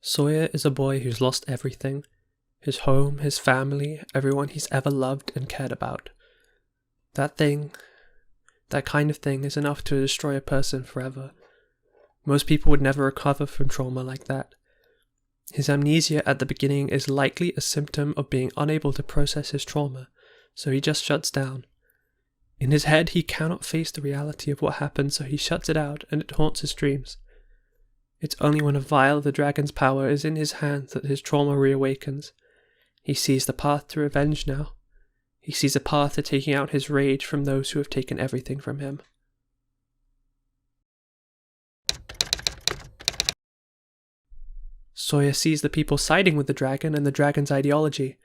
Sawyer is a boy who's lost everything. His home, his family, everyone he's ever loved and cared about. That kind of thing is enough to destroy a person forever. Most people would never recover from trauma like that. His amnesia at the beginning is likely a symptom of being unable to process his trauma, so he just shuts down. In his head, he cannot face the reality of what happened, so he shuts it out and it haunts his dreams. It's only when a vial of the dragon's power is in his hands that his trauma reawakens. He sees the path to revenge now. He sees a path to taking out his rage from those who have taken everything from him. Sawyer sees the people siding with the dragon and the dragon's ideology.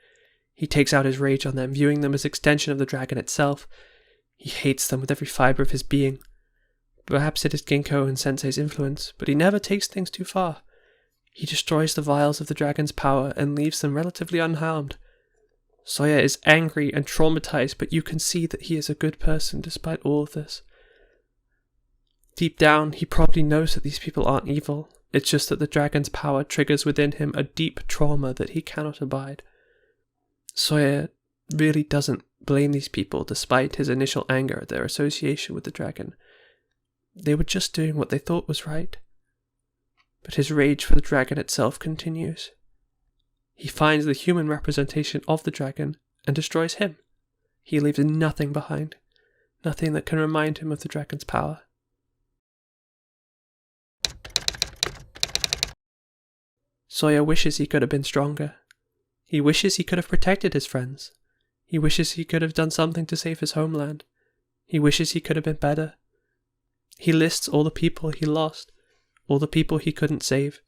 He takes out his rage on them, viewing them as an extension of the dragon itself. He hates them with every fibre of his being. Perhaps it is Ginkgo and Sensei's influence, but he never takes things too far. He destroys the vials of the dragon's power and leaves them relatively unharmed. Sawyer is angry and traumatized, but you can see that he is a good person despite all of this. Deep down, he probably knows that these people aren't evil. It's just that the dragon's power triggers within him a deep trauma that he cannot abide. Sawyer really doesn't blame these people despite his initial anger at their association with the dragon. They were just doing what they thought was right. But his rage for the dragon itself continues. He finds the human representation of the dragon and destroys him. He leaves nothing behind, nothing that can remind him of the dragon's power. Sawyer wishes he could have been stronger. He wishes he could have protected his friends. He wishes he could have done something to save his homeland. He wishes he could have been better. He lists all the people he lost, all the people he couldn't save.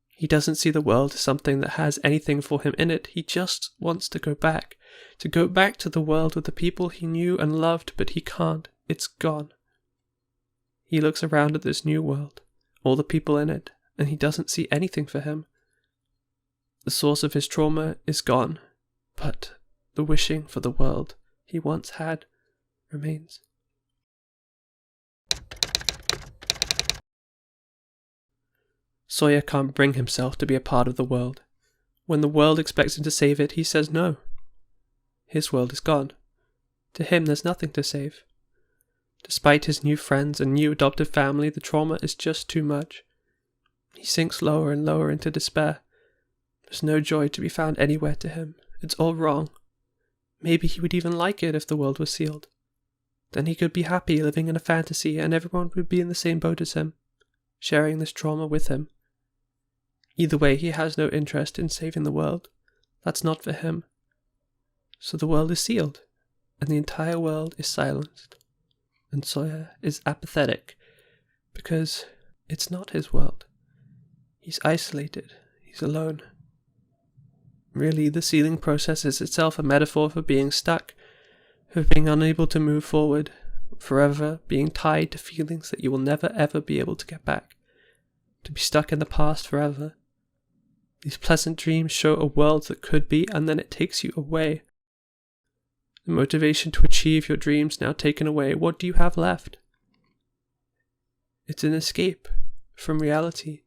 He doesn't see the world as something that has anything for him in it. He just wants to go back to the world with the people he knew and loved, but he can't. It's gone. He looks around at this new world, all the people in it, and he doesn't see anything for him. The source of his trauma is gone, but the wishing for the world he once had remains. Sawyer can't bring himself to be a part of the world. When the world expects him to save it, he says no. His world is gone. To him, there's nothing to save. Despite his new friends and new adoptive family, the trauma is just too much. He sinks lower and lower into despair. There's no joy to be found anywhere to him. It's all wrong. Maybe he would even like it if the world was sealed. Then he could be happy living in a fantasy and everyone would be in the same boat as him, sharing this trauma with him. Either way, he has no interest in saving the world. That's not for him. So the world is sealed, and the entire world is silenced. And Sawyer is apathetic, because it's not his world. He's isolated. He's alone. Really, the sealing process is itself a metaphor for being stuck, for being unable to move forward, forever being tied to feelings that you will never ever be able to get back, to be stuck in the past forever. These pleasant dreams show a world that could be, and then it takes you away. The motivation to achieve your dreams now taken away, what do you have left? It's an escape from reality.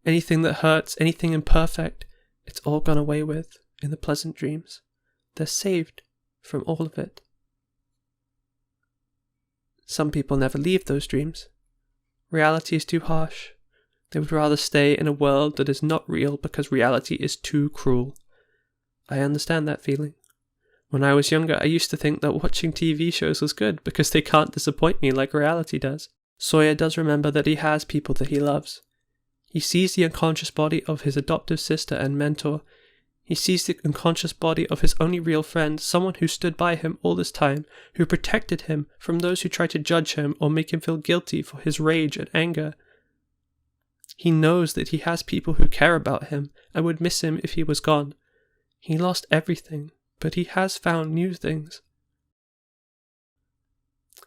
Anything that hurts, anything imperfect, it's all gone away with in the pleasant dreams. They're saved from all of it. Some people never leave those dreams. Reality is too harsh. They would rather stay in a world that is not real because reality is too cruel. I understand that feeling. When I was younger, I used to think that watching TV shows was good because they can't disappoint me like reality does. Sawyer does remember that he has people that he loves. He sees the unconscious body of his adoptive sister and mentor. He sees the unconscious body of his only real friend, someone who stood by him all this time, who protected him from those who tried to judge him or make him feel guilty for his rage and anger. He knows that he has people who care about him and would miss him if he was gone. He lost everything, but he has found new things.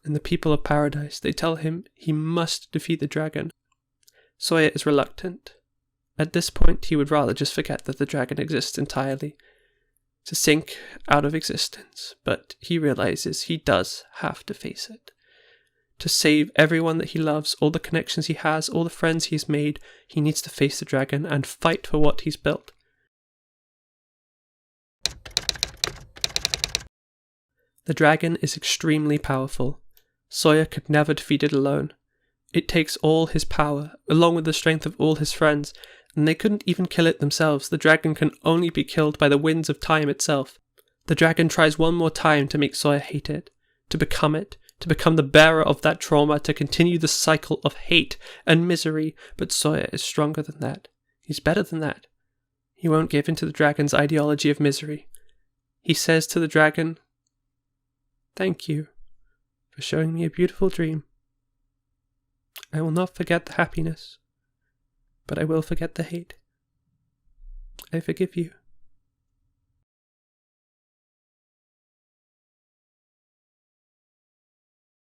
And the people of paradise, they tell him he must defeat the dragon. Sawyer is reluctant. At this point, he would rather just forget that the dragon exists entirely, to sink out of existence, but he realizes he does have to face it. To save everyone that he loves, all the connections he has, all the friends he's made, he needs to face the dragon and fight for what he's built. The dragon is extremely powerful. Sawyer could never defeat it alone. It takes all his power, along with the strength of all his friends, and they couldn't even kill it themselves. The dragon can only be killed by the winds of time itself. The dragon tries one more time to make Sawyer hate it, to become the bearer of that trauma, to continue the cycle of hate and misery, but Sawyer is stronger than that. He's better than that. He won't give in to the dragon's ideology of misery. He says to the dragon, "Thank you for showing me a beautiful dream. I will not forget the happiness, but I will forget the hate. I forgive you."